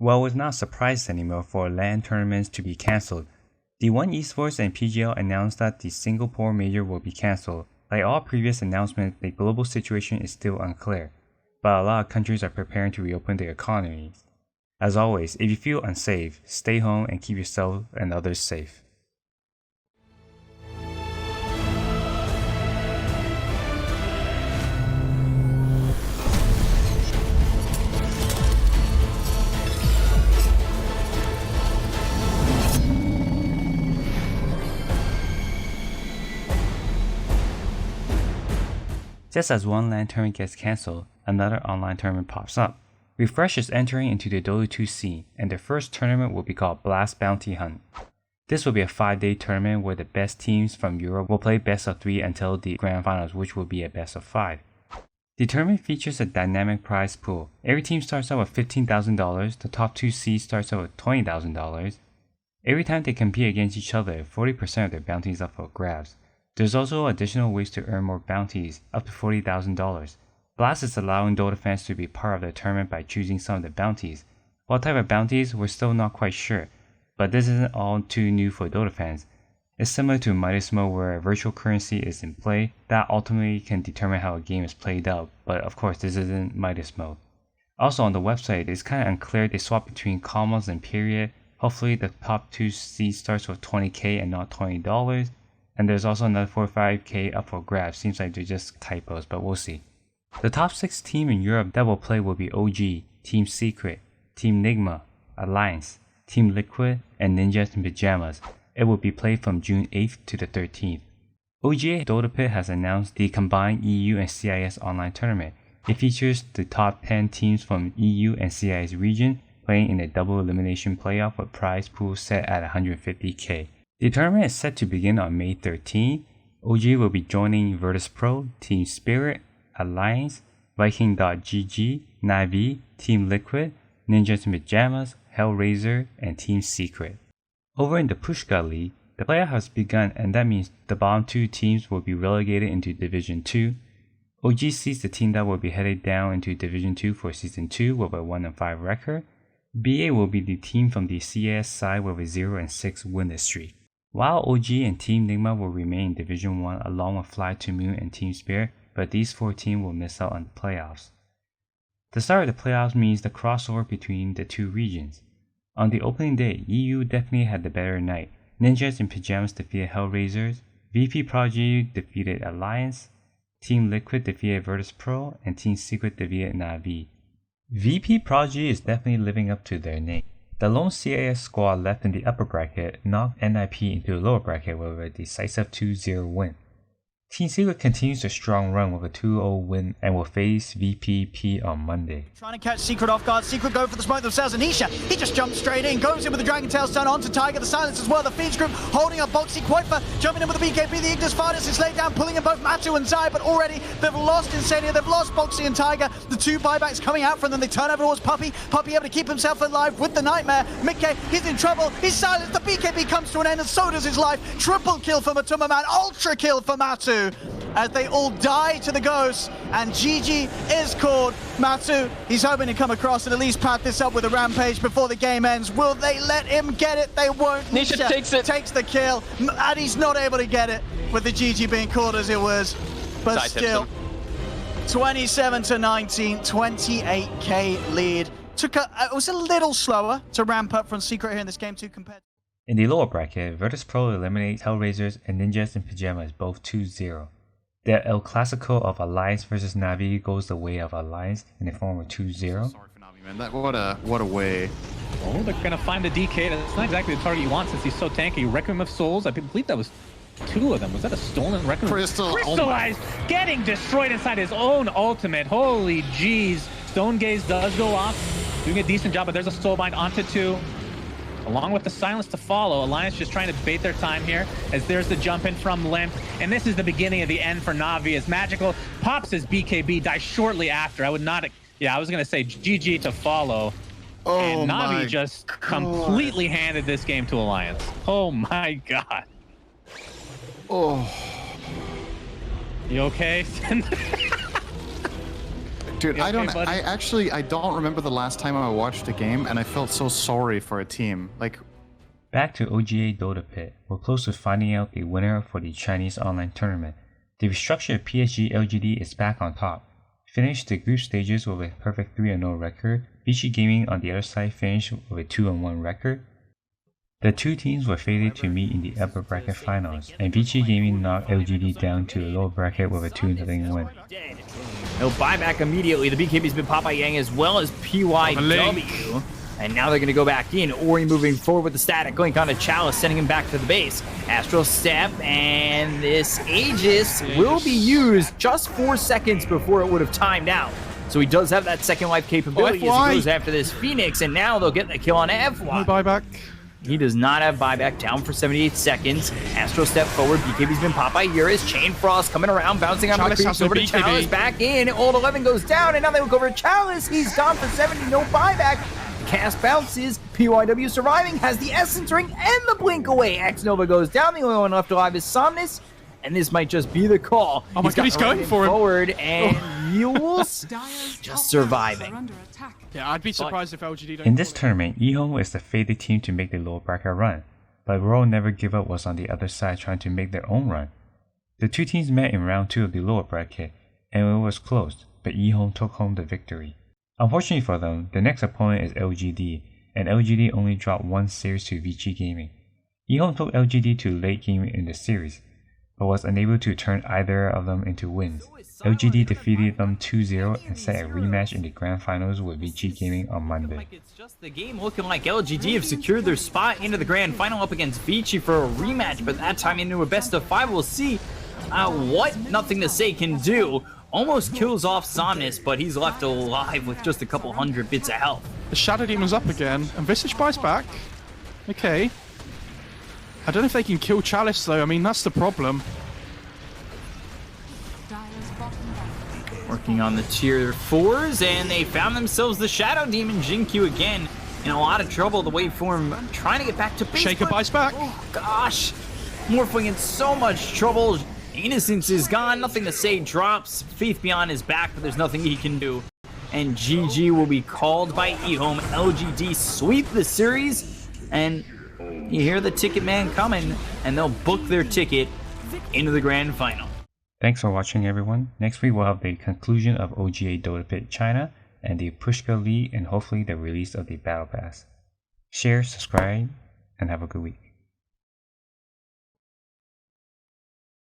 Well, it's not a surprise anymore for LAN tournaments to be cancelled. D1 Esports and PGL announced that the Singapore Major will be cancelled. Like all previous announcements, the global situation is still unclear, but a lot of countries are preparing to reopen their economies. As always, if you feel unsafe, stay home and keep yourself and others safe. Just as one LAN tournament gets cancelled, another online tournament pops up. Refresh is entering into the Dota 2 scene, and their first tournament will be called Blast Bounty Hunt. This will be a 5-day tournament where the best teams from Europe will play best of 3 until the grand finals, which will be a best of 5. The tournament features a dynamic prize pool. Every team starts out with $15,000, the top 2 seeds starts out with $20,000. Every time they compete against each other, 40% of their bounties is up for grabs. There's also additional ways to earn more bounties, up to $40,000. Blast is allowing Dota fans to be part of the tournament by choosing some of the bounties. What type of bounties, we're still not quite sure, but this isn't all too new for Dota fans. It's similar to Midas mode where virtual currency is in play that ultimately can determine how a game is played out, but of course this isn't Midas mode. Also on the website, it's kinda unclear they swap between commas and period. Hopefully the top 2 seeds starts with $20k and not $20. And there's also another 45k up for grabs. Seems like they're just typos, but we'll see. The top 6 team in Europe that will play will be OG, Team Secret, Team Nigma, Alliance, Team Liquid, and Ninjas in Pajamas. It will be played from June 8th to the 13th. OGA Dota Pit has announced the combined EU and CIS online tournament. It features the top 10 teams from EU and CIS region playing in a double elimination playoff with prize pool set at 150k. The tournament is set to begin on May 13. OG will be joining Virtus Pro, Team Spirit, Alliance, Viking.gg, Navi, Team Liquid, Ninjas in Pajamas, Hellraiser, and Team Secret. Over in the Pushka League, the playoff has begun, and that means the bottom 2 teams will be relegated into Division 2. OG sees the team that will be headed down into Division 2 for Season 2 with a 1-5 record. BA will be the team from the CS side with a 0-6 winless streak. While OG and Team Nigma will remain in Division 1 along with Fly to Moon and Team Spirit, but these 4 teams will miss out on the playoffs. The start of the playoffs means the crossover between the 2 regions. On the opening day, EU definitely had the better night. Ninjas in Pajamas defeated Hellraisers, VP Prodigy defeated Alliance, Team Liquid defeated Virtus Pro, and Team Secret defeated Navi. VP Prodigy is definitely living up to their name. The lone CIS squad left in the upper bracket knocked NIP into the lower bracket with a decisive 2-0 win. Team Secret continues a strong run with a 2-0 win and will face VPP on Monday. Trying to catch Secret off guard. Secret go for the smoke themselves, and Nisha, he just jumps straight in, goes in with the Dragon Tail stun onto Tiger, the silence as well. The Fiends group holding up Boxy, Quoifa jumping in with the BKB, the Ignis Fardis is laid down, pulling in both Matu and Zai, but already they've lost Insania, they've lost Boxy and Tiger. The 2 buybacks coming out from them, they turn over towards Puppy. Puppy able to keep himself alive with the Nightmare. Mickey, he's in trouble, he's silenced, the BKB comes to an end, and so does his life. Triple kill for Matuma Man, ultra kill for Matu, as they all die to the ghost, and GG is called. Matu, he's hoping to come across and at least pat this up with a rampage before the game ends. Will they let him get it? They won't. Nisha takes it. Takes the kill, and he's not able to get it, with the GG being called as it was. But still, 27-19, 28k lead. It was a little slower to ramp up from Secret here in this game too compared. In the lower bracket, Virtus Pro eliminates Hellraisers and Ninjas in Pajamas, both 2-0. The El Clasico of Alliance versus Navi goes the way of Alliance in the form of 2-0. Sorry for Navi, man. What a way. Oh, they're gonna find the DK. That's not exactly the target you want since he's so tanky. Requiem of Souls, I believe that was 2 of them. Was that a stolen Requiem? Crystallized, getting destroyed inside his own ultimate. Holy jeez. Stone Gaze does go off, doing a decent job, but there's a Soulbind onto 2. Along with the silence to follow, Alliance just trying to bait their time here as there's the jump in from Limp. And this is the beginning of the end for Navi as Magical pops his BKB, dies shortly after. I was going to say GG to follow. Oh, and Navi my just God. completely handed this game to Alliance. Oh my God. Oh. You okay? Dude, You I don't. okay, buddy? I don't remember the last time I watched a game, and I felt so sorry for a team. Like, Back to OGA Dota Pit, we're close to finding out the winner for the Chinese online tournament. The restructured PSG LGD is back on top. Finished the group stages with a perfect 3-0 record. Vici Gaming on the other side finished with a 2-1 record. The two teams were fated to meet in the upper bracket finals, and Vici Gaming knocked LGD down to the lower bracket with a 2-0 win. No buyback immediately. The BKB's been Papa Yang as well as PYW. And now they're going to go back in. Ori moving forward with the static link on a Chalice, sending him back to the base. Astral Step, and this Aegis will be used just 4 seconds before it would have timed out. So he does have that second life capability as he goes after this Phoenix, and now they'll get the kill on FY. no buyback. He does not have buyback, down for 78 seconds. Astro step forward, BKB's been Popeye. Here is Chain Frost coming around, bouncing on the creeps over to Chalice, back in. Old 11 goes down, and now they look over to Chalice. He's gone for 70, no buyback. Cast bounces, PYW surviving, has the Essence Ring and the Blink away. X-Nova goes down, the only one left alive is Somnus, and this might just be the call. Oh my god, he's going for him. Forward, and Yules just surviving. Yeah, I'd be surprised if LGD don't. In this tournament, eHome is the fated team to make the lower bracket run, but Royal Never Give Up was on the other side trying to make their own run. The two teams met in round 2 of the lower bracket, and it was close, but eHome took home the victory. Unfortunately for them, the next opponent is LGD, and LGD only dropped one series to Vici Gaming. eHome took LGD to late game in the series, but was unable to turn either of them into wins. LGD defeated them 2-0 and set a rematch in the grand finals with Vici Gaming on Monday. It's just the game looking like LGD have secured their spot into the grand final up against Vici for a rematch, but that time into a best of 5. We'll see what Nothing to Say can do. Almost kills off Somnus, but he's left alive with just a couple hundred bits of health. The Shadow Demon's up again, and Visage buys back. Okay. I don't know if they can kill Chalice though, I mean that's the problem. Working on the tier 4s, and they found themselves the Shadow Demon Jinkyu again in a lot of trouble. The waveform trying to get back to base. Shaker buys back. Oh gosh, Morphling in so much trouble. Innocence is gone, Nothing to Say drops. Faith Beyond is back, but there's nothing he can do. And GG will be called by eHome. LGD sweep the series, and you hear the ticket man coming, and they'll book their ticket into the grand final. Thanks for watching everyone. Next week we'll have the conclusion of OGA Dota Pit China and the Pushka League, and hopefully the release of the Battle Pass. Share, subscribe, and have a good week.